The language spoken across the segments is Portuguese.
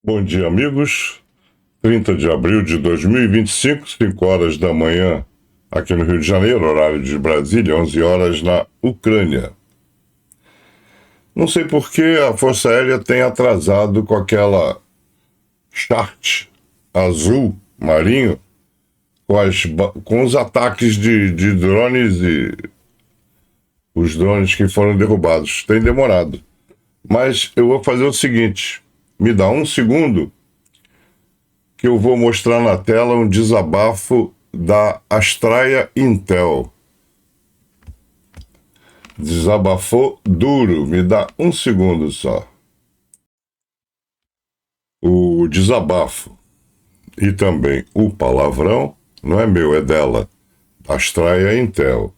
Bom dia, amigos. 30 de abril de 2025, 5 horas da manhã, aqui no Rio de Janeiro, horário de Brasília, 11 horas na Ucrânia. Não sei por que a Força Aérea tem atrasado com aquela chart azul marinho com os ataques de drones e os drones que foram derrubados. Tem demorado. Mas eu vou fazer o seguinte: me dá um segundo que eu vou mostrar na tela um desabafo da Astraia Intel. Desabafou duro, me dá um segundo só. O desabafo e também o palavrão não é meu, é dela, Astraia Intel.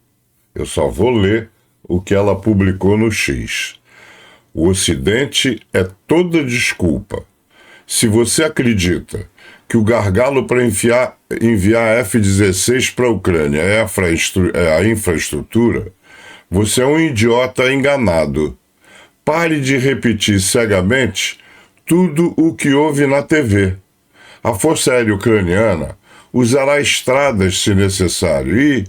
Eu só vou ler o que ela publicou no X. O Ocidente é toda desculpa. Se você acredita que o gargalo para enviar F-16 para a Ucrânia é a infraestrutura, você é um idiota enganado. Pare de repetir cegamente tudo o que houve na TV. A Força Aérea Ucraniana usará estradas se necessário e,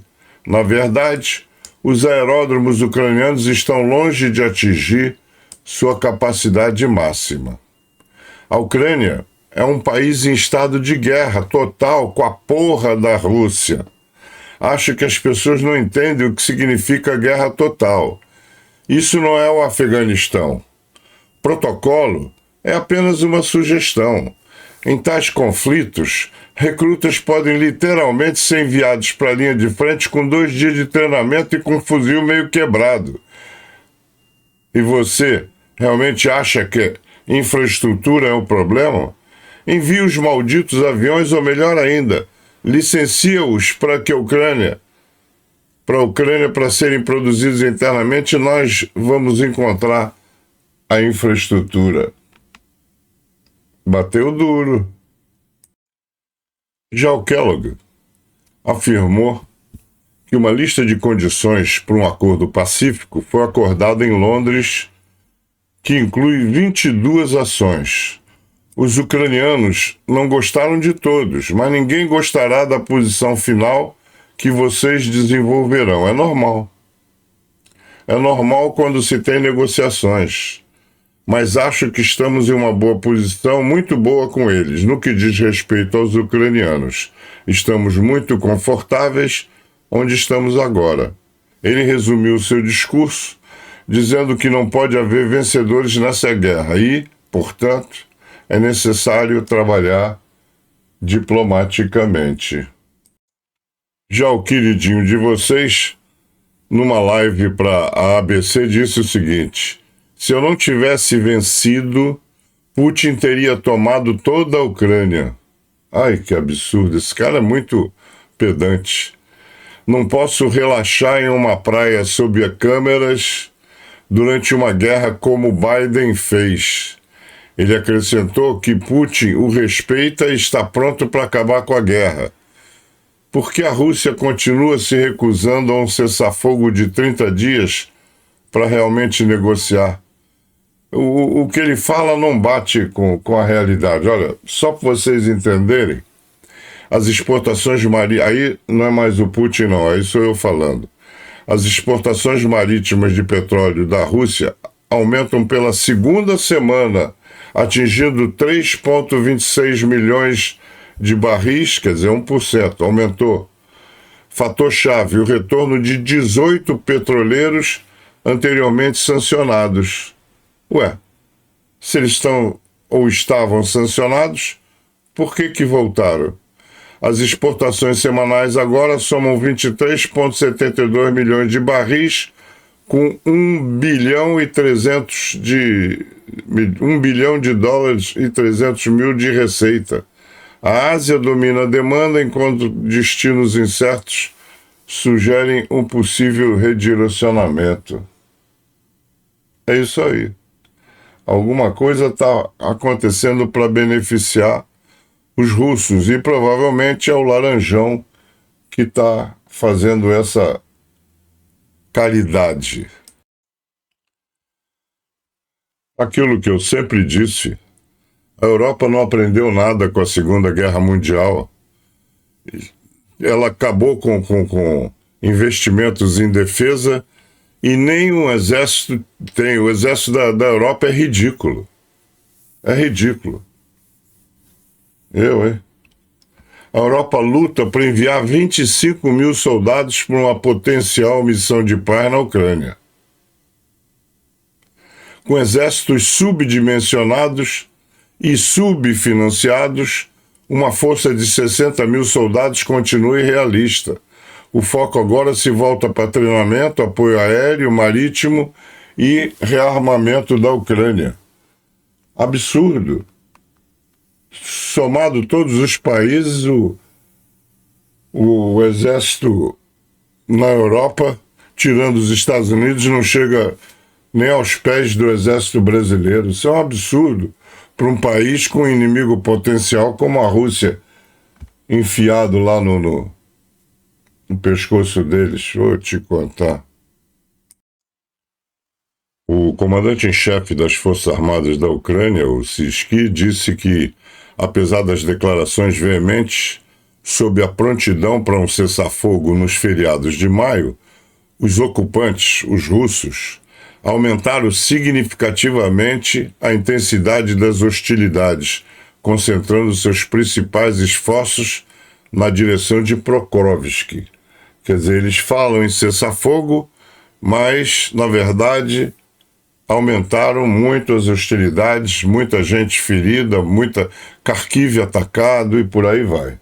na verdade, os aeródromos ucranianos estão longe de atingir sua capacidade máxima. A Ucrânia é um país em estado de guerra total com a porra da Rússia. Acho que as pessoas não entendem o que significa guerra total. Isso não é o Afeganistão. Protocolo é apenas uma sugestão. Em tais conflitos, recrutas podem literalmente ser enviados para a linha de frente com 2 dias de treinamento e com um fuzil meio quebrado. E você realmente acha que infraestrutura é um problema? Envie os malditos aviões, ou melhor ainda, licencia-os para a Ucrânia para serem produzidos internamente, nós vamos encontrar a infraestrutura. Bateu duro. Já o Kellogg afirmou que uma lista de condições para um acordo pacífico foi acordada em Londres, que inclui 22 ações. Os ucranianos não gostaram de todos, mas ninguém gostará da posição final que vocês desenvolverão. É normal. É normal quando se tem negociações. Mas acho que estamos em uma boa posição, muito boa com eles, no que diz respeito aos ucranianos. Estamos muito confortáveis onde estamos agora. Ele resumiu seu discurso dizendo que não pode haver vencedores nessa guerra e, portanto, é necessário trabalhar diplomaticamente. Já o queridinho de vocês, numa live para a ABC, disse o seguinte: se eu não tivesse vencido, Putin teria tomado toda a Ucrânia. Ai, que absurdo, esse cara é muito pedante. Não posso relaxar em uma praia sob câmeras durante uma guerra como Biden fez. Ele acrescentou que Putin o respeita e está pronto para acabar com a guerra. Por que a Rússia continua se recusando a um cessar-fogo de 30 dias para realmente negociar? O que ele fala não bate com a realidade. Olha, só para vocês entenderem, as exportações marítimas... Aí não é mais o Putin, não, aí sou eu falando. As exportações marítimas de petróleo da Rússia aumentam pela segunda semana, atingindo 3,26 milhões de barris, quer dizer, 1%, aumentou. Fator-chave, o retorno de 18 petroleiros anteriormente sancionados. Ué, se eles estão ou estavam sancionados, por que voltaram? As exportações semanais agora somam 23,72 milhões de barris, com 1 bilhão de dólares e 300 mil de receita. A Ásia domina a demanda, enquanto destinos incertos sugerem um possível redirecionamento. É isso aí. Alguma coisa está acontecendo para beneficiar os russos e provavelmente é o Laranjão que está fazendo essa caridade. Aquilo que eu sempre disse A Europa não aprendeu nada com a Segunda Guerra Mundial. Ela acabou com investimentos em defesa e nem um exército tem. O exército da Europa é ridículo. É ridículo. Hein? A Europa luta para enviar 25 mil soldados para uma potencial missão de paz na Ucrânia. Com exércitos subdimensionados e subfinanciados, uma força de 60 mil soldados continua irrealista. O foco agora se volta para treinamento, apoio aéreo, marítimo e rearmamento da Ucrânia. Absurdo. Somado todos os países, o exército na Europa, tirando os Estados Unidos, não chega nem aos pés do exército brasileiro. Isso é um absurdo para um país com um inimigo potencial como a Rússia, enfiado lá no pescoço deles. Vou te contar. O comandante-em-chefe das Forças Armadas da Ucrânia, o Sisky, disse que, apesar das declarações veementes sobre a prontidão para um cessar-fogo nos feriados de maio, os ocupantes, os russos, aumentaram significativamente a intensidade das hostilidades, concentrando seus principais esforços na direção de Pokrovsk. Quer dizer, eles falam em cessar-fogo, mas, na verdade, aumentaram muito as hostilidades, muita gente ferida, muita Kharkiv atacado e por aí vai.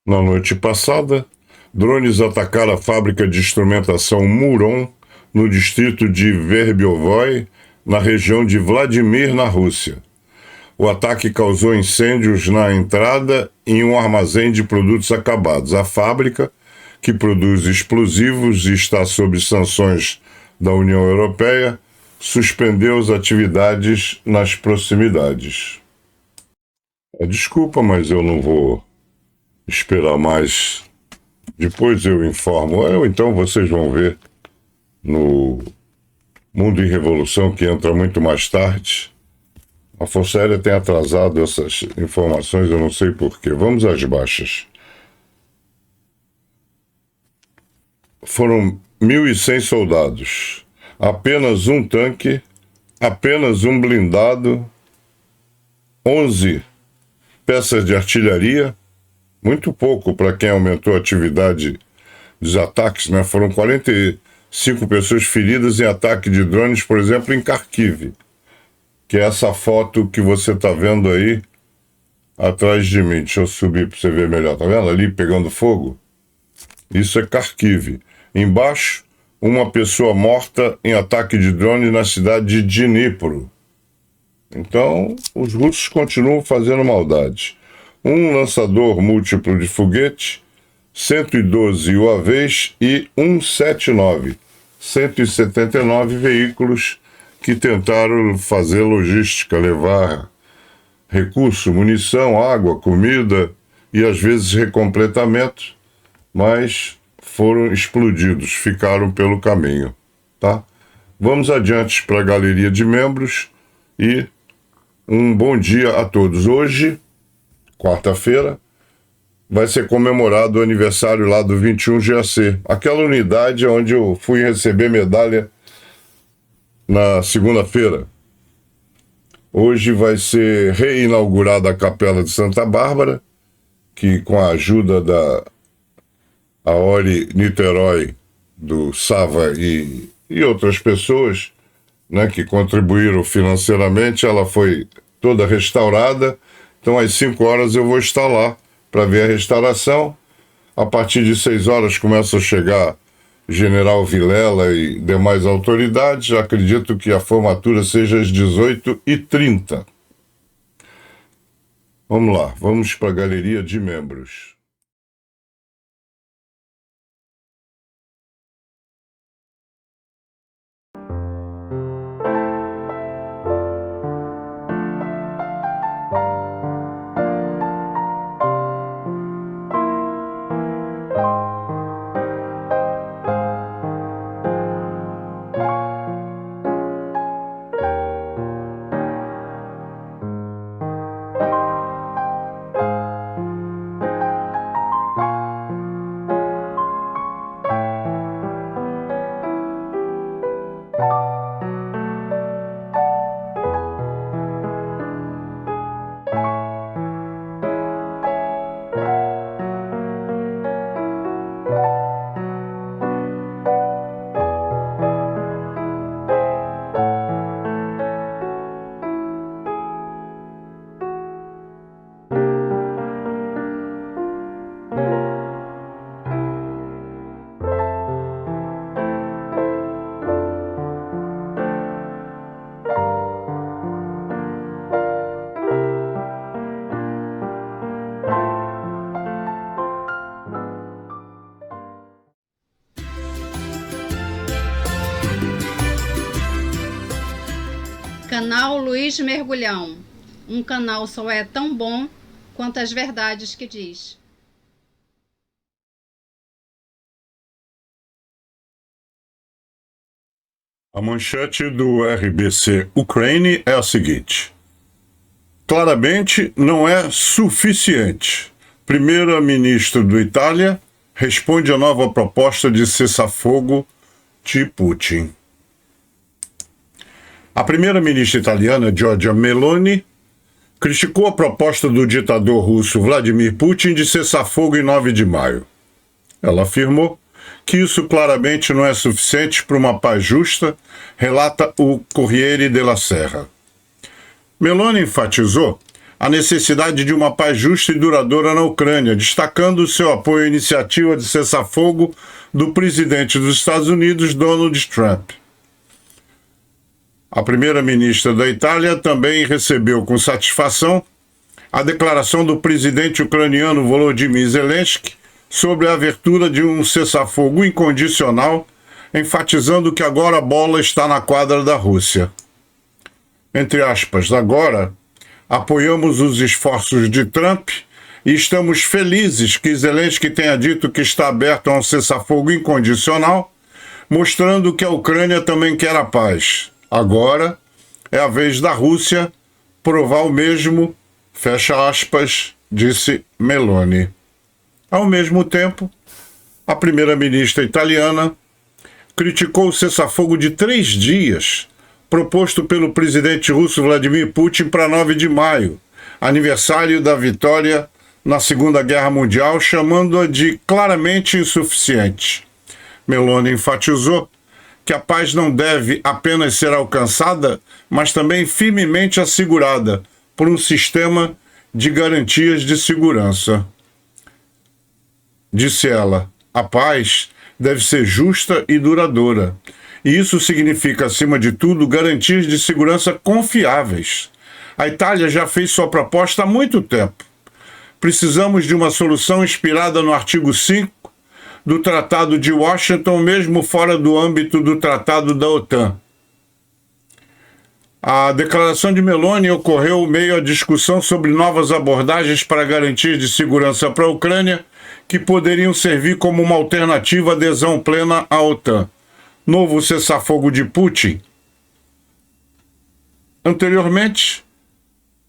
Na noite passada, drones atacaram a fábrica de instrumentação Murom, no distrito de Verbiovoi, na região de Vladimir, na Rússia. O ataque causou incêndios na entrada em um armazém de produtos acabados. A fábrica, que produz explosivos e está sob sanções da União Europeia, suspendeu as atividades nas proximidades. Desculpa, mas eu não vou esperar mais. Depois eu informo. Ou então vocês vão ver no Mundo em Revolução, que entra muito mais tarde. A Força Aérea tem atrasado essas informações, eu não sei porquê. Vamos às baixas. Foram 1.100 soldados, apenas um tanque, apenas um blindado, 11 peças de artilharia, muito pouco para quem aumentou a atividade dos ataques, né? Foram 45 pessoas feridas em ataque de drones, por exemplo, em Kharkiv, que é essa foto que você está vendo aí atrás de mim. Deixa eu subir para você ver melhor, tá vendo? Ali pegando fogo. Isso é Kharkiv. Embaixo, uma pessoa morta em ataque de drone na cidade de Dnipro. Então, os russos continuam fazendo maldade. Um lançador múltiplo de foguete, 112 UAVs e 179, 179 veículos que tentaram fazer logística, levar recurso, munição, água, comida e às vezes recompletamento, mas foram explodidos, ficaram pelo caminho, tá? Vamos adiante para a galeria de membros e um bom dia a todos. Hoje, quarta-feira, vai ser comemorado o aniversário lá do 21 GAC, aquela unidade onde eu fui receber medalha na segunda-feira. Hoje vai ser reinaugurada a Capela de Santa Bárbara, que com a ajuda da Aori Niterói, do Sava e outras pessoas, né, que contribuíram financeiramente, ela foi toda restaurada. Então, às 5 horas eu vou estar lá para ver a restauração. A partir de 6 horas começa a chegar General Vilela e demais autoridades. Acredito que a formatura seja às 18h30. Vamos lá, vamos para a galeria de membros. Canal Luiz Mergulhão. Um canal só é tão bom quanto as verdades que diz. A manchete do RBC Ukraine é a seguinte: claramente não é suficiente. Primeira-ministra do Itália responde à nova proposta de cessar-fogo de Putin. A primeira-ministra italiana, Giorgia Meloni, criticou a proposta do ditador russo Vladimir Putin de cessar-fogo em 9 de maio. Ela afirmou que isso claramente não é suficiente para uma paz justa, relata o Corriere della Sera. Meloni enfatizou a necessidade de uma paz justa e duradoura na Ucrânia, destacando o seu apoio à iniciativa de cessar-fogo do presidente dos Estados Unidos, Donald Trump. A primeira-ministra da Itália também recebeu com satisfação a declaração do presidente ucraniano Volodymyr Zelensky sobre a abertura de um cessar-fogo incondicional, enfatizando que agora a bola está na quadra da Rússia. Entre aspas, agora apoiamos os esforços de Trump e estamos felizes que Zelensky tenha dito que está aberto a um cessar-fogo incondicional, mostrando que a Ucrânia também quer a paz. Agora é a vez da Rússia provar o mesmo, fecha aspas, disse Meloni. Ao mesmo tempo, a primeira-ministra italiana criticou o cessar-fogo de 3 dias proposto pelo presidente russo Vladimir Putin para 9 de maio, aniversário da vitória na Segunda Guerra Mundial, chamando-a de claramente insuficiente. Meloni enfatizou que a paz não deve apenas ser alcançada, mas também firmemente assegurada por um sistema de garantias de segurança. Disse ela, a paz deve ser justa e duradoura. E isso significa, acima de tudo, garantias de segurança confiáveis. A Itália já fez sua proposta há muito tempo. Precisamos de uma solução inspirada no artigo 5 do Tratado de Washington, mesmo fora do âmbito do Tratado da OTAN. A declaração de Meloni ocorreu meio à discussão sobre novas abordagens para garantias de segurança para a Ucrânia, que poderiam servir como uma alternativa à adesão plena à OTAN. Novo cessar-fogo de Putin. Anteriormente,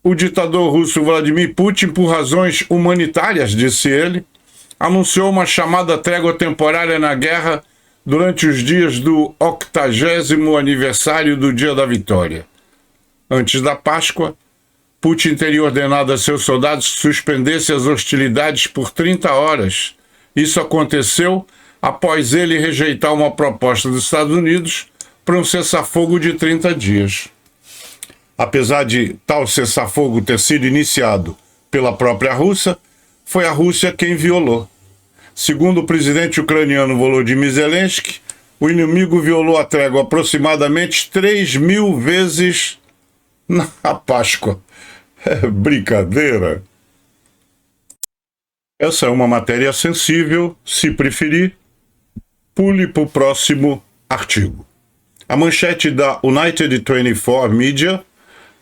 o ditador russo Vladimir Putin, por razões humanitárias, disse ele, anunciou uma chamada trégua temporária na guerra durante os dias do 80º aniversário do Dia da Vitória. Antes da Páscoa, Putin teria ordenado a seus soldados que suspendessem as hostilidades por 30 horas. Isso aconteceu após ele rejeitar uma proposta dos Estados Unidos para um cessar-fogo de 30 dias. Apesar de tal cessar-fogo ter sido iniciado pela própria Rússia, foi a Rússia quem violou. Segundo o presidente ucraniano Volodymyr Zelensky, o inimigo violou a trégua aproximadamente 3.000 vezes na Páscoa. É brincadeira. Essa é uma matéria sensível, se preferir, pule para o próximo artigo. A manchete da United 24 Media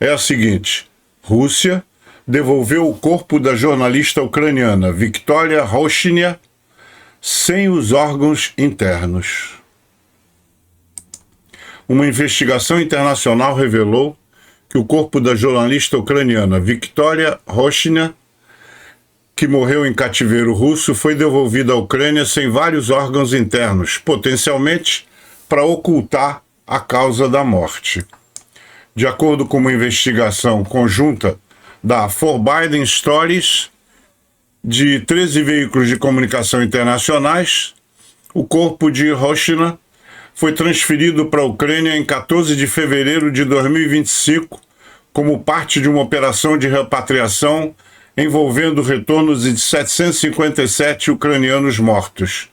é a seguinte: Rússia devolveu o corpo da jornalista ucraniana Victoria Roshina sem os órgãos internos. Uma investigação internacional revelou que o corpo da jornalista ucraniana Victoria Roshina, que morreu em cativeiro russo, foi devolvido à Ucrânia sem vários órgãos internos, potencialmente para ocultar a causa da morte. De acordo com uma investigação conjunta da Forbidden Stories, de 13 veículos de comunicação internacionais, o corpo de Roshina foi transferido para a Ucrânia em 14 de fevereiro de 2025 como parte de uma operação de repatriação envolvendo o retorno de 757 ucranianos mortos.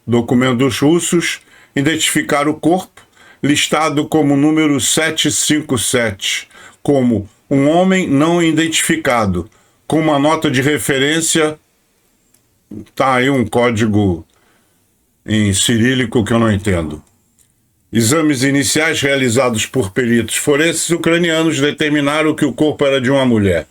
Documentos russos identificaram o corpo, listado como número 757, como um homem não identificado, com uma nota de referência. Tá aí um código em cirílico que eu não entendo. Exames iniciais realizados por peritos forenses ucranianos determinaram que o corpo era de uma mulher.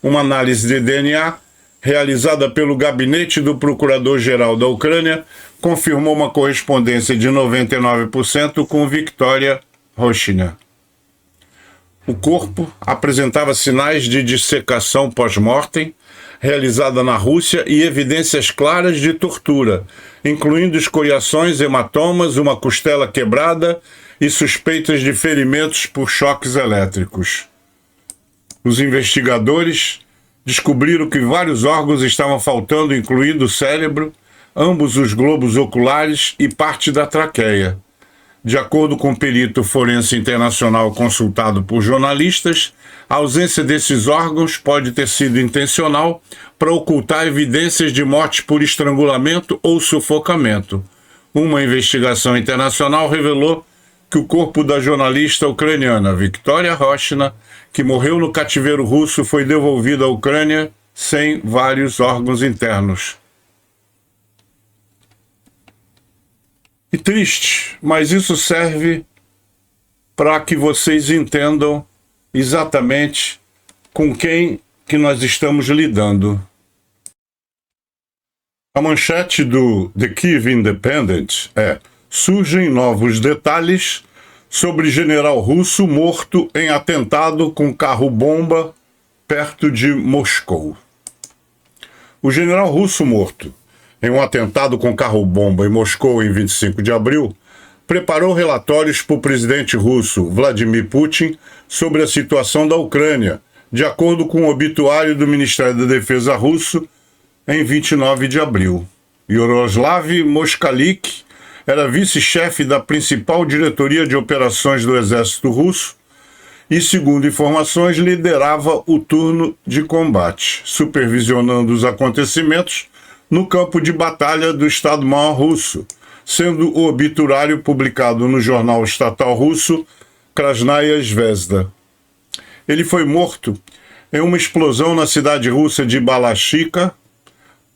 Uma análise de DNA, realizada pelo gabinete do Procurador-Geral da Ucrânia, confirmou uma correspondência de 99% com Victoria Roshina. O corpo apresentava sinais de dissecação pós-mortem, realizada na Rússia, e evidências claras de tortura, incluindo escoriações, hematomas, uma costela quebrada e suspeitas de ferimentos por choques elétricos. Os investigadores descobriram que vários órgãos estavam faltando, incluindo o cérebro, ambos os globos oculares e parte da traqueia. De acordo com o perito forense internacional consultado por jornalistas, a ausência desses órgãos pode ter sido intencional para ocultar evidências de morte por estrangulamento ou sufocamento. Uma investigação internacional revelou que o corpo da jornalista ucraniana Victoria Roshina, que morreu no cativeiro russo, foi devolvido à Ucrânia sem vários órgãos internos. E triste, mas isso serve para que vocês entendam exatamente com quem que nós estamos lidando. A manchete do The Kyiv Independent é: surgem novos detalhes sobre general russo morto em atentado com carro-bomba perto de Moscou. O general russo morto em um atentado com carro-bomba em Moscou em 25 de abril, preparou relatórios para o presidente russo Vladimir Putin sobre a situação da Ucrânia, de acordo com o obituário do Ministério da Defesa russo em 29 de abril. Yaroslav Moskalik era vice-chefe da principal diretoria de operações do exército russo e, segundo informações, liderava o turno de combate, supervisionando os acontecimentos no campo de batalha do Estado-Maior russo, sendo o obituário publicado no jornal estatal russo Krasnaya Zvezda. Ele foi morto em uma explosão na cidade russa de Balashikha,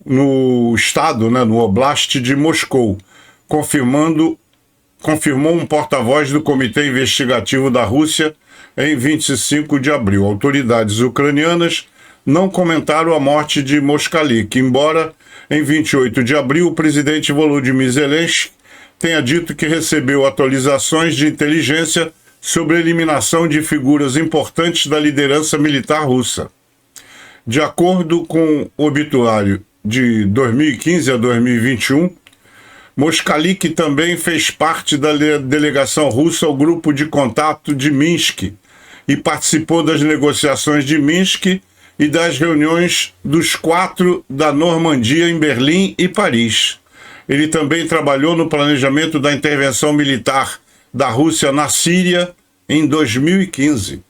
no estado, no Oblast de Moscou, confirmou um porta-voz do Comitê Investigativo da Rússia em 25 de abril. Autoridades ucranianas não comentaram a morte de Moskalik, embora em 28 de abril o presidente Volodymyr Zelensky tenha dito que recebeu atualizações de inteligência sobre a eliminação de figuras importantes da liderança militar russa. De acordo com o obituário de 2015 a 2021, Moskalik também fez parte da delegação russa ao Grupo de Contato de Minsk e participou das negociações de Minsk e das reuniões dos 4 da Normandia em Berlim e Paris. Ele também trabalhou no planejamento da intervenção militar da Rússia na Síria em 2015.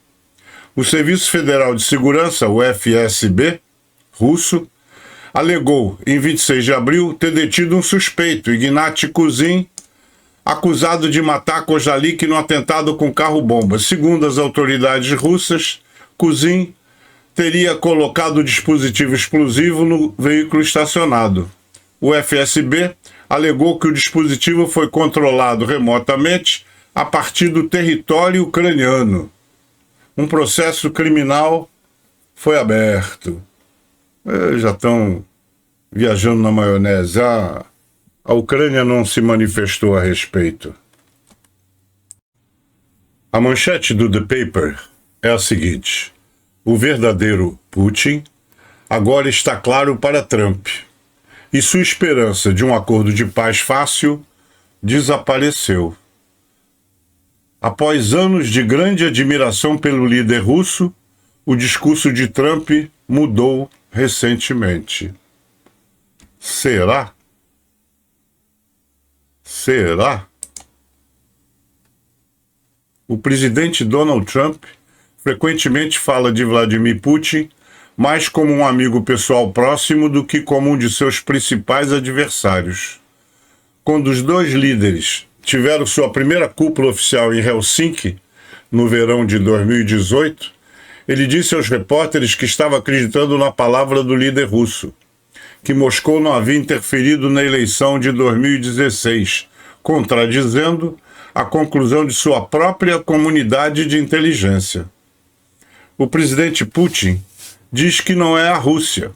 O Serviço Federal de Segurança, o FSB, russo, alegou, em 26 de abril, ter detido um suspeito, Ignat Kuzin, acusado de matar Kojallik no atentado com carro-bomba. Segundo as autoridades russas, Kuzin teria colocado o dispositivo explosivo no veículo estacionado. O FSB alegou que o dispositivo foi controlado remotamente a partir do território ucraniano. Um processo criminal foi aberto. Já estão viajando na maionese. A Ucrânia não se manifestou a respeito. A manchete do The Paper é a seguinte: o verdadeiro Putin agora está claro para Trump, e sua esperança de um acordo de paz fácil desapareceu. Após anos de grande admiração pelo líder russo, o discurso de Trump mudou recentemente. Será? Será? O presidente Donald Trump frequentemente fala de Vladimir Putin mais como um amigo pessoal próximo do que como um de seus principais adversários. Quando os dois líderes tiveram sua primeira cúpula oficial em Helsinki, no verão de 2018, ele disse aos repórteres que estava acreditando na palavra do líder russo, que Moscou não havia interferido na eleição de 2016, contradizendo a conclusão de sua própria comunidade de inteligência. O presidente Putin diz que não é a Rússia.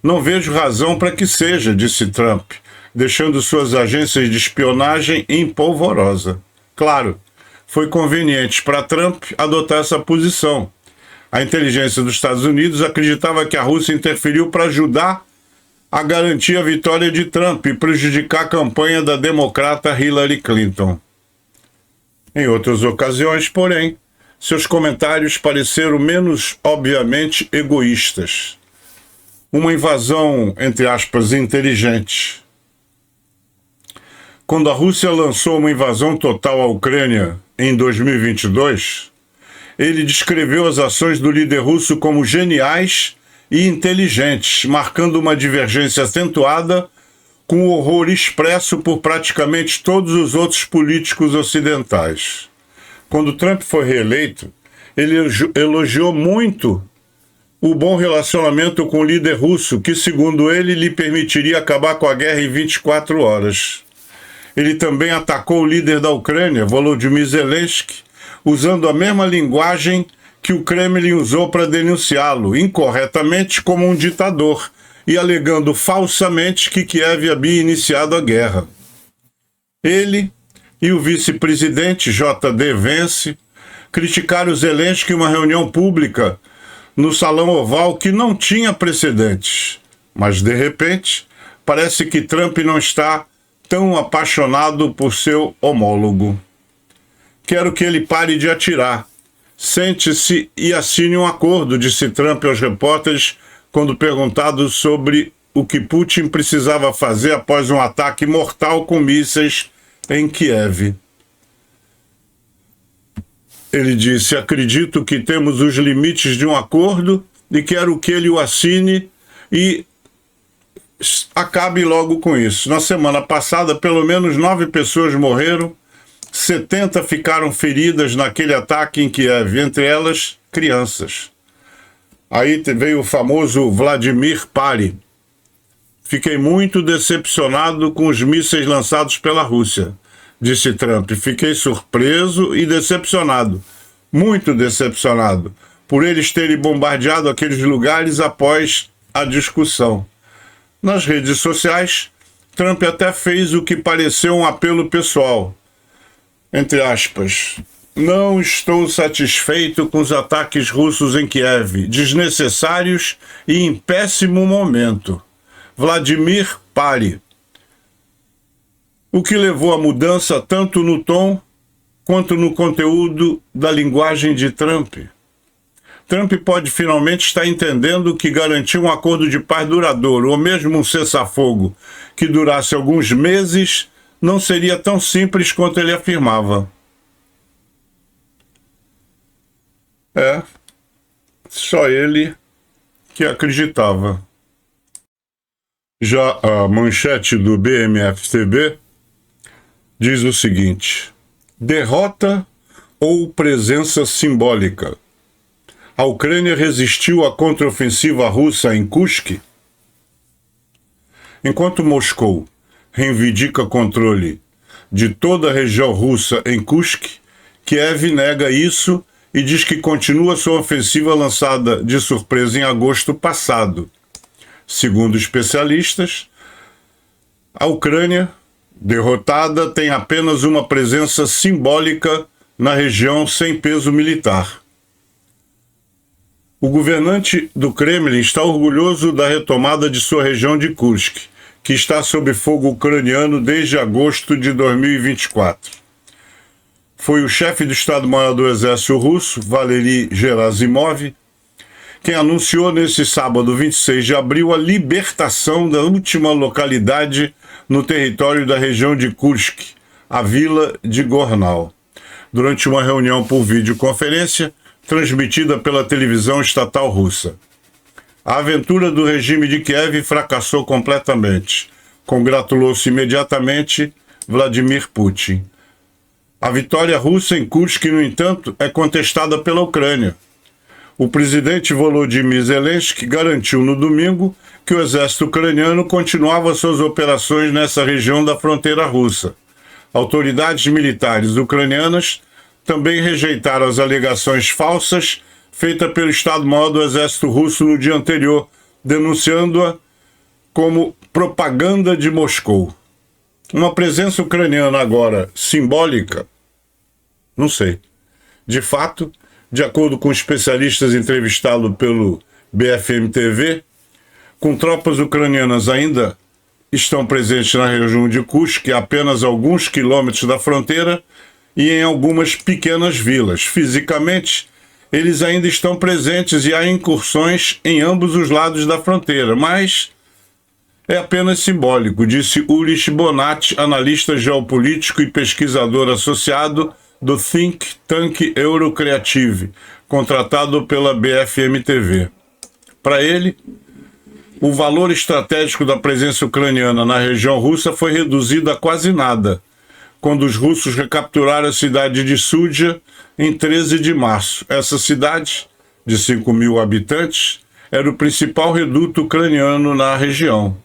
Não vejo razão para que seja, disse Trump, deixando suas agências de espionagem em polvorosa. Claro, foi conveniente para Trump adotar essa posição. A inteligência dos Estados Unidos acreditava que a Rússia interferiu para ajudar a garantir a vitória de Trump e prejudicar a campanha da democrata Hillary Clinton. Em outras ocasiões, porém, seus comentários pareceram menos obviamente egoístas. Uma invasão, entre aspas, inteligente. Quando a Rússia lançou uma invasão total à Ucrânia em 2022, ele descreveu as ações do líder russo como geniais e inteligentes, marcando uma divergência acentuada com o horror expresso por praticamente todos os outros políticos ocidentais. Quando Trump foi reeleito, ele elogiou muito o bom relacionamento com o líder russo, que, segundo ele, lhe permitiria acabar com a guerra em 24 horas. Ele também atacou o líder da Ucrânia, Volodymyr Zelensky, usando a mesma linguagem que o Kremlin usou para denunciá-lo, incorretamente, como um ditador, e alegando falsamente que Kiev havia iniciado a guerra. Ele e o vice-presidente J.D. Vance criticaram Zelensky em uma reunião pública no Salão Oval que não tinha precedentes. Mas, de repente, parece que Trump não está tão apaixonado por seu homólogo. Quero que ele pare de atirar. Sente-se e assine um acordo, disse Trump aos repórteres quando perguntado sobre o que Putin precisava fazer após um ataque mortal com mísseis em Kiev. Ele disse: acredito que temos os limites de um acordo e quero que ele o assine e acabe logo com isso. Na semana passada, pelo menos 9 pessoas morreram, 70 ficaram feridas naquele ataque em Kiev, entre elas crianças. Aí veio o famoso Vladimir Pari. Fiquei muito decepcionado com os mísseis lançados pela Rússia, disse Trump. Fiquei surpreso e decepcionado, muito decepcionado, por eles terem bombardeado aqueles lugares após a discussão. Nas redes sociais, Trump até fez o que pareceu um apelo pessoal. Entre aspas, não estou satisfeito com os ataques russos em Kiev, desnecessários e em péssimo momento. Vladimir Pari. O que levou à mudança tanto no tom quanto no conteúdo da linguagem de Trump. Trump pode finalmente estar entendendo que garantir um acordo de paz duradouro, ou mesmo um cessar-fogo que durasse alguns meses, não seria tão simples quanto ele afirmava. Só ele que acreditava. Já a manchete do BMFTB diz o seguinte: derrota ou presença simbólica? A Ucrânia resistiu à contraofensiva russa em Kursk? Enquanto Moscou reivindica controle de toda a região russa em Kursk, Kiev nega isso e diz que continua sua ofensiva lançada de surpresa em agosto passado. Segundo especialistas, a Ucrânia, derrotada, tem apenas uma presença simbólica na região sem peso militar. O governante do Kremlin está orgulhoso da retomada de sua região de Kursk, que está sob fogo ucraniano desde agosto de 2024. Foi o chefe do Estado-Maior do Exército Russo, Valery Gerasimov, quem anunciou nesse sábado, 26 de abril, a libertação da última localidade no território da região de Kursk, a vila de Gornal, durante uma reunião por videoconferência transmitida pela televisão estatal russa. A aventura do regime de Kiev fracassou completamente. Congratulou-se imediatamente Vladimir Putin. A vitória russa em Kursk, no entanto, é contestada pela Ucrânia. O presidente Volodymyr Zelensky garantiu no domingo que o exército ucraniano continuava suas operações nessa região da fronteira russa. Autoridades militares ucranianas também rejeitaram as alegações falsas feitas pelo Estado-Maior do Exército Russo no dia anterior, denunciando-a como propaganda de Moscou. Uma presença ucraniana agora simbólica? Não sei. De fato, de acordo com especialistas entrevistados pelo BFM TV, com tropas ucranianas ainda estão presentes na região de Kursk, a apenas alguns quilômetros da fronteira, e em algumas pequenas vilas. Fisicamente, eles ainda estão presentes e há incursões em ambos os lados da fronteira, mas é apenas simbólico, disse Ulrich Bonatti, analista geopolítico e pesquisador associado do Think Tank Eurocreative, contratado pela BFM TV. Para ele, o valor estratégico da presença ucraniana na região russa foi reduzido a quase nada, quando os russos recapturaram a cidade de Súdia em 13 de março. Essa cidade, de 5 mil habitantes, era o principal reduto ucraniano na região.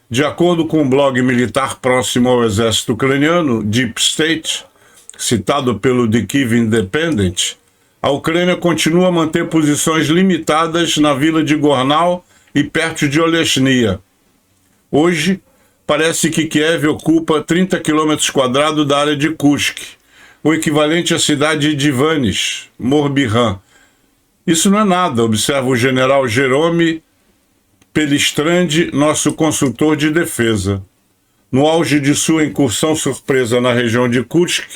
De acordo com o blog militar próximo ao exército ucraniano, Deep State, citado pelo The Kyiv Independent, a Ucrânia continua a manter posições limitadas na vila de Gornal e perto de Oleshnia. Hoje, parece que Kiev ocupa 30 km² da área de Kursk, o equivalente à cidade de Ivanis, Morbihan. Isso não é nada, observa o general Jerome Pelistrande, nosso consultor de defesa. No auge de sua incursão surpresa na região de Kursk,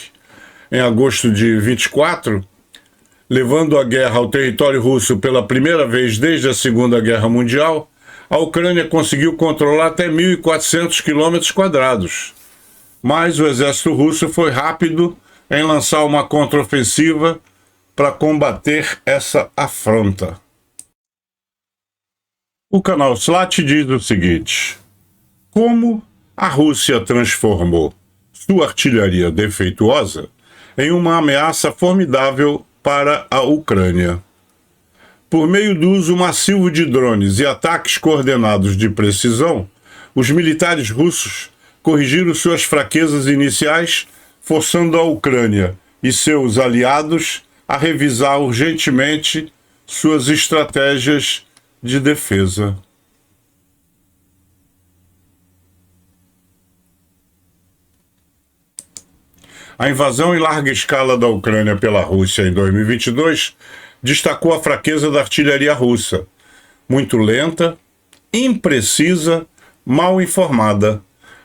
em agosto de 24, levando a guerra ao território russo pela primeira vez desde a Segunda Guerra Mundial, a Ucrânia conseguiu controlar até 1.400 km². Mas o exército russo foi rápido em lançar uma contraofensiva para combater essa afronta. O canal Slat diz o seguinte: como a Rússia transformou sua artilharia defeituosa em uma ameaça formidável para a Ucrânia. Por meio do uso massivo de drones e ataques coordenados de precisão, os militares russos corrigiram suas fraquezas iniciais, forçando a Ucrânia e seus aliados a revisar urgentemente suas estratégias de defesa. A invasão em larga escala da Ucrânia pela Rússia em 2022 destacou a fraqueza da artilharia russa, muito lenta, imprecisa, mal informada.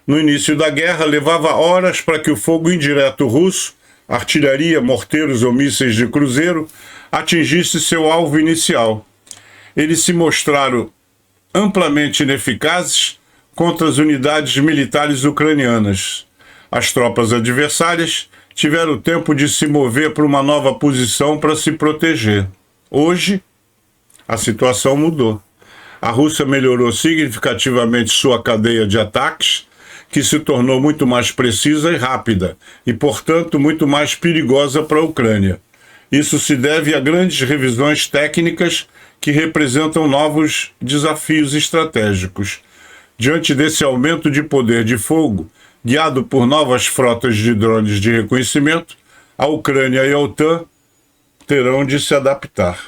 No início da guerra, levava horas para que o fogo indireto russo, artilharia, morteiros ou mísseis de cruzeiro, atingisse seu alvo inicial. Eles se mostraram amplamente ineficazes contra as unidades militares ucranianas. As tropas adversárias tiveram tempo de se mover para uma nova posição para se proteger. Hoje, a situação mudou. A Rússia melhorou significativamente sua cadeia de ataques, que se tornou muito mais precisa e rápida, e, portanto, muito mais perigosa para a Ucrânia. Isso se deve a grandes revisões técnicas que representam novos desafios estratégicos. Diante desse aumento de poder de fogo, guiado por novas frotas de drones de reconhecimento, a Ucrânia e a OTAN terão de se adaptar.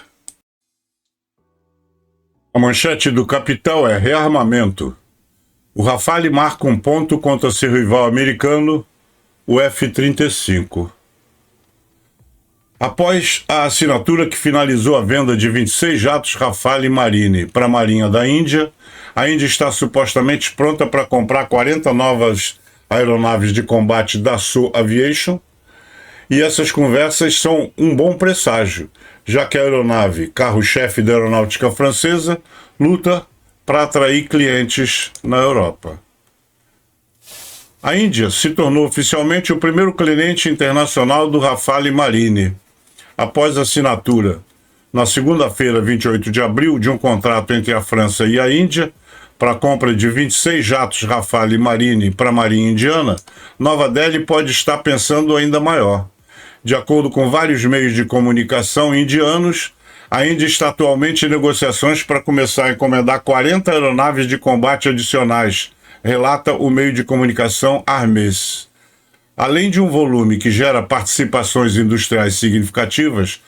A manchete do Capital é rearmamento. O Rafale marca um ponto contra seu rival americano, o F-35. Após a assinatura que finalizou a venda de 26 jatos Rafale Marine para a Marinha da Índia, a Índia está supostamente pronta para comprar 40 novas aeronaves de combate da Dassault Aviation, e essas conversas são um bom presságio, já que a aeronave, carro-chefe da aeronáutica francesa, luta para atrair clientes na Europa. A Índia se tornou oficialmente o primeiro cliente internacional do Rafale Marine, após a assinatura, na segunda-feira, 28 de abril, de um contrato entre a França e a Índia, para a compra de 26 jatos Rafale Marine para a Marinha Indiana, Nova Delhi pode estar pensando ainda maior. De acordo com vários meios de comunicação indianos, a Índia está atualmente em negociações para começar a encomendar 40 aeronaves de combate adicionais, relata o meio de comunicação Armes. Além de um volume que gera participações industriais significativas,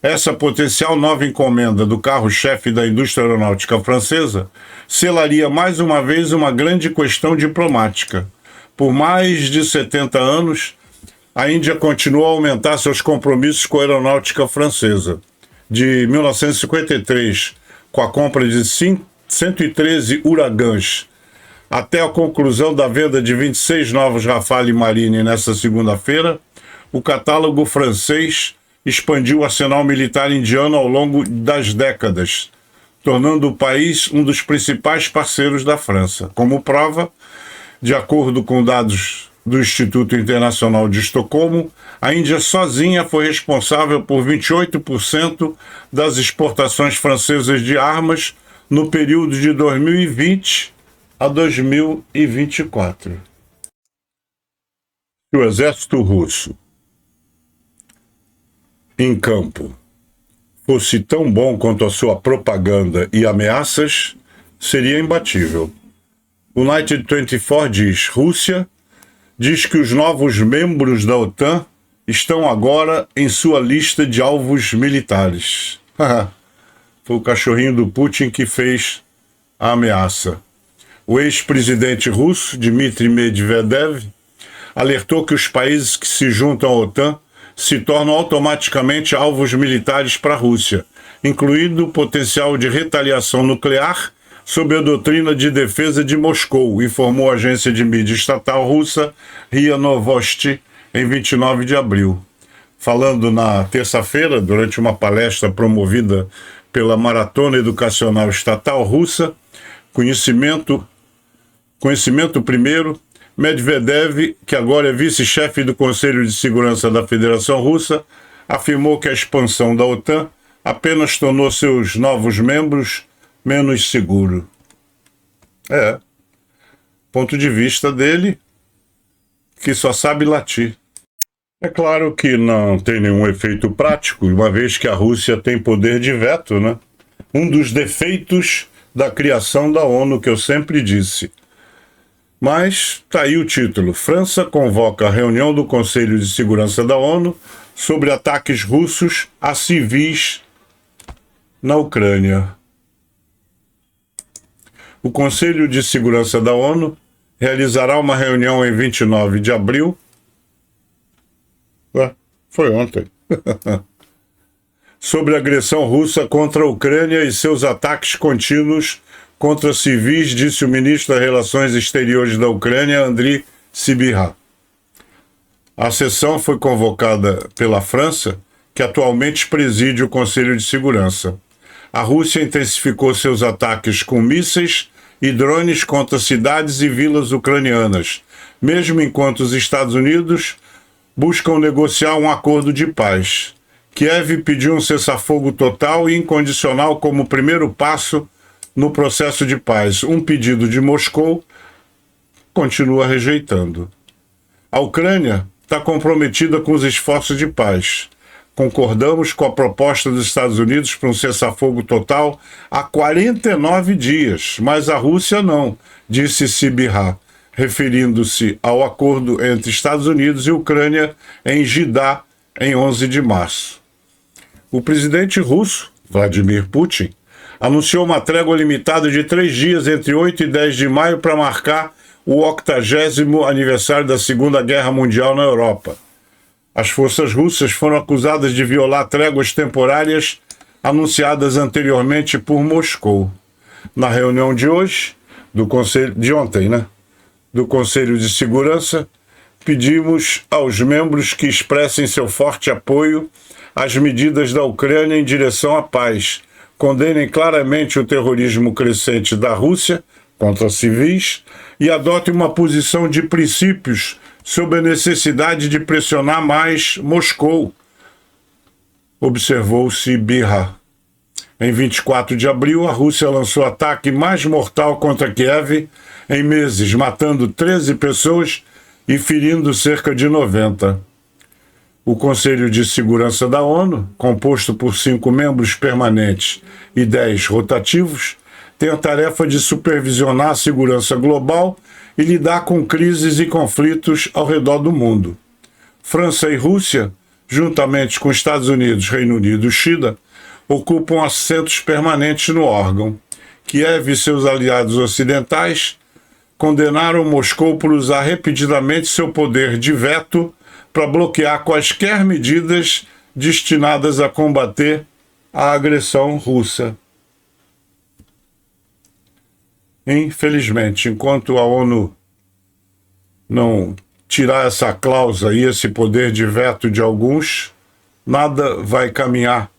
essa potencial nova encomenda do carro-chefe da indústria aeronáutica francesa selaria mais uma vez uma grande questão diplomática. Por mais de 70 anos, a Índia continua a aumentar seus compromissos com a aeronáutica francesa. De 1953, com a compra de 113 Uragans, até a conclusão da venda de 26 novos Rafale Marine nesta segunda-feira, o catálogo francês expandiu o arsenal militar indiano ao longo das décadas, tornando o país um dos principais parceiros da França. Como prova, de acordo com dados do Instituto Internacional de Estocolmo, a Índia sozinha foi responsável por 28% das exportações francesas de armas no período de 2020 a 2024. O exército russo em campo fosse tão bom quanto a sua propaganda e ameaças, seria imbatível. United 24 diz: Rússia diz que os novos membros da OTAN estão agora em sua lista de alvos militares. Foi o cachorrinho do Putin que fez a ameaça. O ex-presidente russo, Dmitry Medvedev, alertou que os países que se juntam à OTAN se tornam automaticamente alvos militares para a Rússia, incluindo o potencial de retaliação nuclear sob a doutrina de defesa de Moscou, informou a agência de mídia estatal russa RIA Novosti em 29 de abril. Falando na terça-feira, durante uma palestra promovida pela Maratona Educacional Estatal Russa, Conhecimento Primeiro, Medvedev, que agora é vice-chefe do Conselho de Segurança da Federação Russa, afirmou que a expansão da OTAN apenas tornou seus novos membros menos seguros. Ponto de vista dele, que só sabe latir. É claro que não tem nenhum efeito prático, uma vez que a Rússia tem poder de veto, né? Um dos defeitos da criação da ONU, que eu sempre disse. Mas tá aí o título: França convoca a reunião do Conselho de Segurança da ONU sobre ataques russos a civis na Ucrânia. O Conselho de Segurança da ONU realizará uma reunião em 29 de abril. Foi ontem. Sobre a agressão russa contra a Ucrânia e seus ataques contínuos contra civis, disse o ministro das Relações Exteriores da Ucrânia, Andriy Sybiha. A sessão foi convocada pela França, que atualmente preside o Conselho de Segurança. A Rússia intensificou seus ataques com mísseis e drones contra cidades e vilas ucranianas, mesmo enquanto os Estados Unidos buscam negociar um acordo de paz. Kiev pediu um cessar-fogo total e incondicional como primeiro passo no processo de paz, um pedido de Moscou continua rejeitando. A Ucrânia está comprometida com os esforços de paz. Concordamos com a proposta dos Estados Unidos para um cessar-fogo total há 49 dias, mas a Rússia não, disse Sybiha, referindo-se ao acordo entre Estados Unidos e Ucrânia em Jeddah, em 11 de março. O presidente russo, Vladimir Putin, anunciou uma trégua limitada de 3 dias entre 8 e 10 de maio para marcar o 80º aniversário da Segunda Guerra Mundial na Europa. As forças russas foram acusadas de violar tréguas temporárias anunciadas anteriormente por Moscou. Na reunião de hoje, do Conselho de Segurança, pedimos aos membros que expressem seu forte apoio às medidas da Ucrânia em direção à paz, condenem claramente o terrorismo crescente da Rússia contra civis e adotem uma posição de princípios sobre a necessidade de pressionar mais Moscou, observou Sybiha. Em 24 de abril, a Rússia lançou o ataque mais mortal contra Kiev em meses, matando 13 pessoas e ferindo cerca de 90. O Conselho de Segurança da ONU, composto por 5 membros permanentes e 10 rotativos, tem a tarefa de supervisionar a segurança global e lidar com crises e conflitos ao redor do mundo. França e Rússia, juntamente com Estados Unidos, Reino Unido e China, ocupam assentos permanentes no órgão. Kiev e seus aliados ocidentais condenaram Moscou por usar repetidamente seu poder de veto para bloquear quaisquer medidas destinadas a combater a agressão russa. Infelizmente, enquanto a ONU não tirar essa cláusula e esse poder de veto de alguns, nada vai caminhar,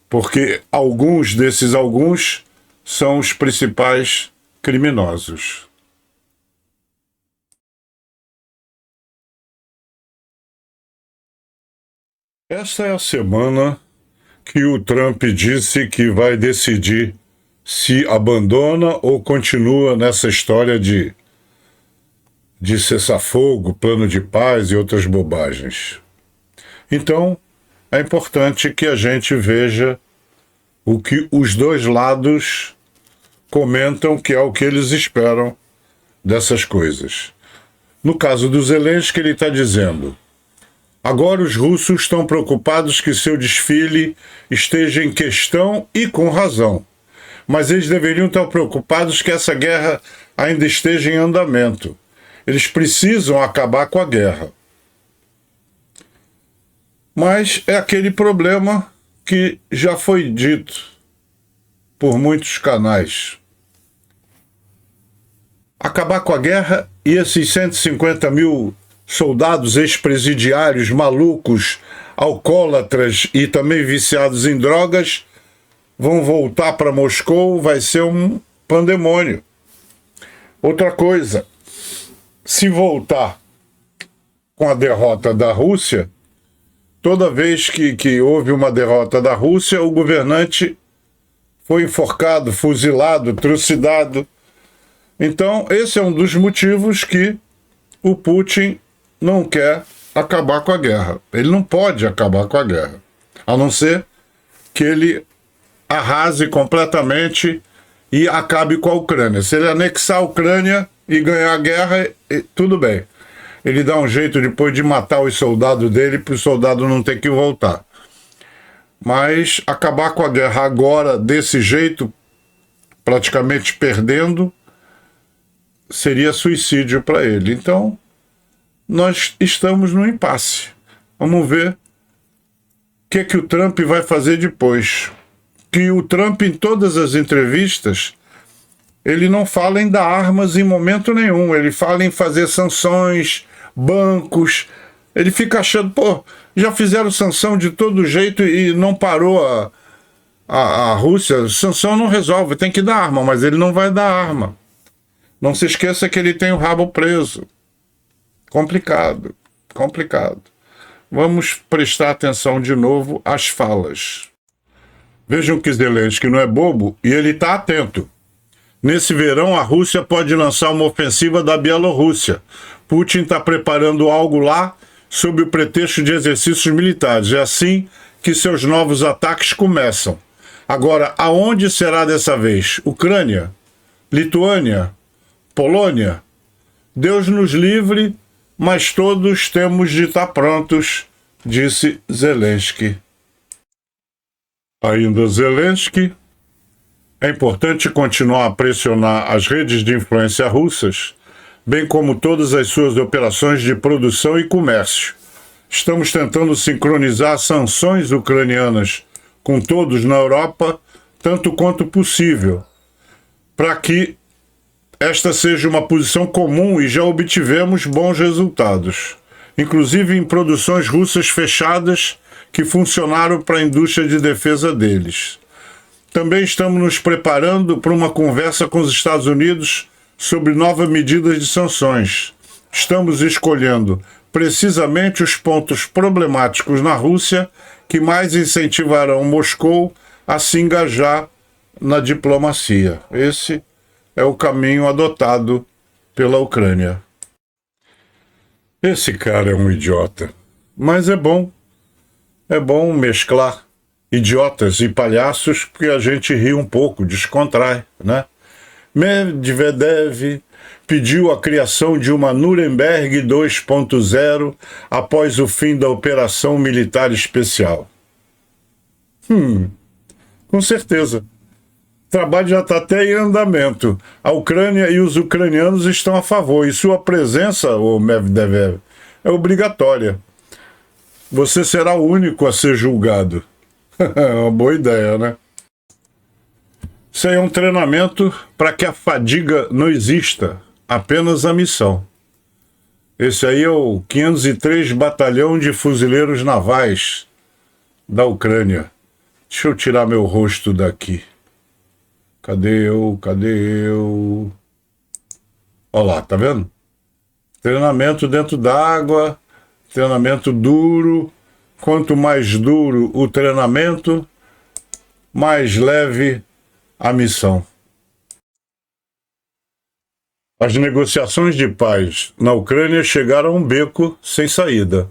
porque alguns desses alguns são os principais criminosos. Essa é a semana que o Trump disse que vai decidir se abandona ou continua nessa história de cessar-fogo, plano de paz e outras bobagens. Então, é importante que a gente veja o que os dois lados comentam que é o que eles esperam dessas coisas. No caso do Zelensky, ele está dizendo: agora os russos estão preocupados que seu desfile esteja em questão e com razão. Mas eles deveriam estar preocupados que essa guerra ainda esteja em andamento. Eles precisam acabar com a guerra. Mas é aquele problema que já foi dito por muitos canais. Acabar com a guerra e esses 150 mil soldados ex-presidiários, malucos, alcoólatras e também viciados em drogas vão voltar para Moscou, vai ser um pandemônio. Outra coisa, se voltar com a derrota da Rússia, toda vez que houve uma derrota da Rússia, o governante foi enforcado, fuzilado, trucidado. Então, esse é um dos motivos que o Putin não quer acabar com a guerra. Ele não pode acabar com a guerra, a não ser que ele arrase completamente e acabe com a Ucrânia. Se ele anexar a Ucrânia e ganhar a guerra, tudo bem. Ele dá um jeito depois de matar os soldados dele para o soldado não ter que voltar. Mas acabar com a guerra agora, desse jeito, praticamente perdendo, seria suicídio para ele. Então, nós estamos no impasse. Vamos ver o que o Trump vai fazer depois. Que o Trump, em todas as entrevistas, ele não fala em dar armas em momento nenhum. Ele fala em fazer sanções, bancos. Ele fica achando, já fizeram sanção de todo jeito e não parou a Rússia. Sanção não resolve, tem que dar arma, mas ele não vai dar arma. Não se esqueça que ele tem o rabo preso. Complicado, complicado. Vamos prestar atenção de novo às falas. Vejam que Zelensky não é bobo e ele está atento. Nesse verão, a Rússia pode lançar uma ofensiva da Bielorrússia. Putin está preparando algo lá sob o pretexto de exercícios militares. É assim que seus novos ataques começam. Agora, aonde será dessa vez? Ucrânia? Lituânia? Polônia? Deus nos livre, mas todos temos de estar prontos, disse Zelensky. Ainda Zelensky: é importante continuar a pressionar as redes de influência russas, bem como todas as suas operações de produção e comércio. Estamos tentando sincronizar sanções ucranianas com todos na Europa, tanto quanto possível, para que esta seja uma posição comum, e já obtivemos bons resultados, inclusive em produções russas fechadas que funcionaram para a indústria de defesa deles. Também estamos nos preparando para uma conversa com os Estados Unidos sobre novas medidas de sanções. Estamos escolhendo precisamente os pontos problemáticos na Rússia que mais incentivarão Moscou a se engajar na diplomacia. Esse é o caminho adotado pela Ucrânia. Esse cara é um idiota, mas é bom mesclar idiotas e palhaços, porque a gente ri um pouco, descontrai, né? Medvedev pediu a criação de uma Nuremberg 2.0 após o fim da operação militar especial. Com certeza. O trabalho já está até em andamento. A Ucrânia e os ucranianos estão a favor, e sua presença, o Medvedev, é obrigatória. Você será o único a ser julgado. É uma boa ideia, né? Isso aí é um treinamento para que a fadiga não exista, apenas a missão. Esse aí é o 503 Batalhão de Fuzileiros Navais da Ucrânia. Deixa eu tirar meu rosto daqui. Cadê eu? Olha lá, tá vendo? Treinamento dentro d'água, treinamento duro. Quanto mais duro o treinamento, mais leve a missão. As negociações de paz na Ucrânia chegaram a um beco sem saída.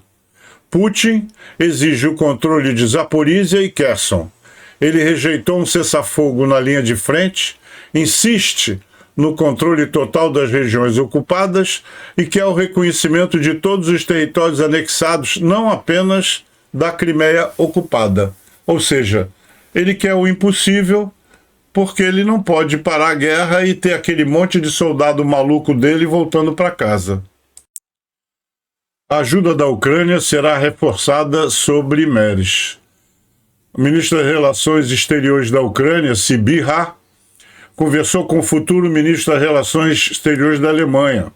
Putin exige o controle de Zaporizhia e Kherson. Ele rejeitou um cessar-fogo na linha de frente, insiste no controle total das regiões ocupadas e quer o reconhecimento de todos os territórios anexados, não apenas da Crimeia ocupada. Ou seja, ele quer o impossível porque ele não pode parar a guerra e ter aquele monte de soldado maluco dele voltando para casa. A ajuda da Ucrânia será reforçada sobre Meres. O ministro das Relações Exteriores da Ucrânia, Sybiha, conversou com o futuro ministro das Relações Exteriores da Alemanha.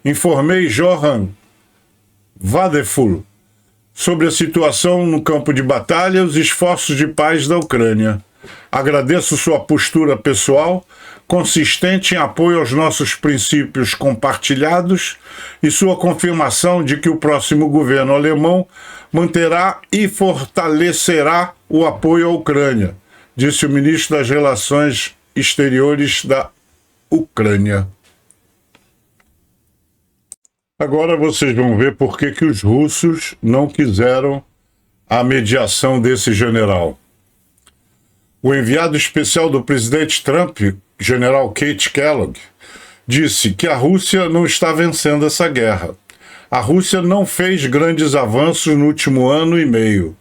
Informei Johann Wadefull sobre a situação no campo de batalha e os esforços de paz da Ucrânia. Agradeço sua postura pessoal, consistente em apoio aos nossos princípios compartilhados e sua confirmação de que o próximo governo alemão manterá e fortalecerá o apoio à Ucrânia, disse o ministro das Relações Exteriores da Ucrânia. Agora vocês vão ver por que os russos não quiseram a mediação desse general. O enviado especial do presidente Trump, general Keith Kellogg, disse que a Rússia não está vencendo essa guerra. A Rússia não fez grandes avanços no último ano e meio.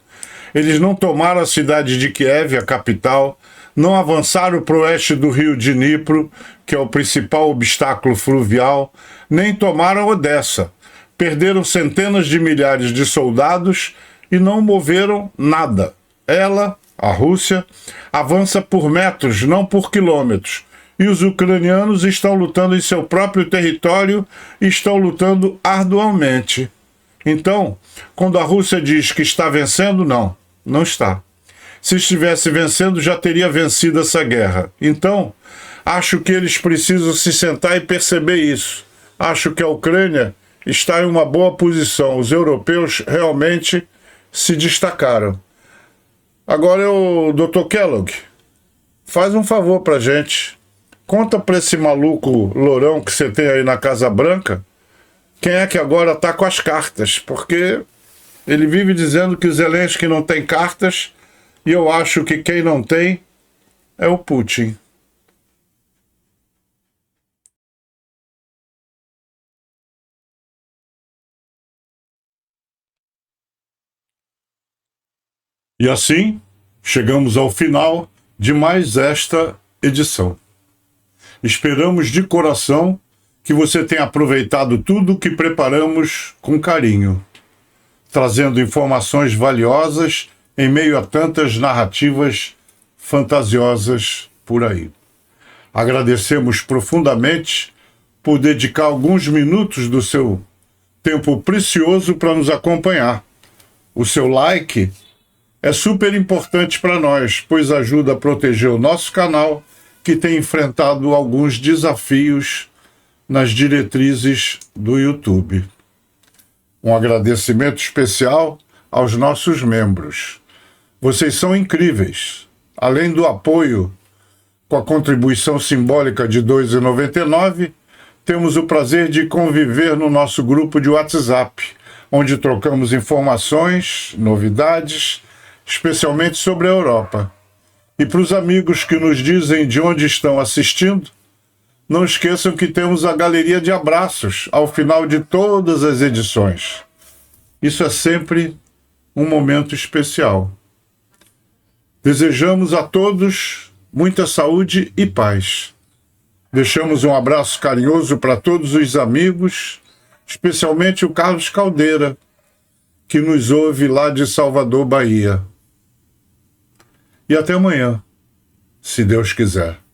Eles não tomaram a cidade de Kiev, a capital, não avançaram para o oeste do rio Dnipro, que é o principal obstáculo fluvial, nem tomaram Odessa. Perderam centenas de milhares de soldados e não moveram nada. Ela, a Rússia, avança por metros, não por quilômetros. E os ucranianos estão lutando em seu próprio território e estão lutando arduamente. Então, quando a Rússia diz que está vencendo, não está. Se estivesse vencendo, já teria vencido essa guerra. Então, acho que eles precisam se sentar e perceber isso. Acho que a Ucrânia está em uma boa posição. Os europeus realmente se destacaram. Agora, o Dr. Kellogg, faz um favor pra gente. Conta pra esse maluco lourão que você tem aí na Casa Branca quem é que agora tá com as cartas, porque ele vive dizendo que o Zelensky não tem cartas e eu acho que quem não tem é o Putin. E assim, chegamos ao final de mais esta edição. Esperamos de coração que você tenha aproveitado tudo o que preparamos com carinho, trazendo informações valiosas em meio a tantas narrativas fantasiosas por aí. Agradecemos profundamente por dedicar alguns minutos do seu tempo precioso para nos acompanhar. O seu like é super importante para nós, pois ajuda a proteger o nosso canal, que tem enfrentado alguns desafios nas diretrizes do YouTube. Um agradecimento especial aos nossos membros. Vocês são incríveis. Além do apoio com a contribuição simbólica de R$ 2,99, temos o prazer de conviver no nosso grupo de WhatsApp, onde trocamos informações, novidades, especialmente sobre a Europa. E para os amigos que nos dizem de onde estão assistindo, Não esqueçam que temos a galeria de abraços ao final de todas as edições. Isso é sempre um momento especial. Desejamos a todos muita saúde e paz. Deixamos um abraço carinhoso para todos os amigos, especialmente o Carlos Caldeira, que nos ouve lá de Salvador, Bahia. E até amanhã, se Deus quiser.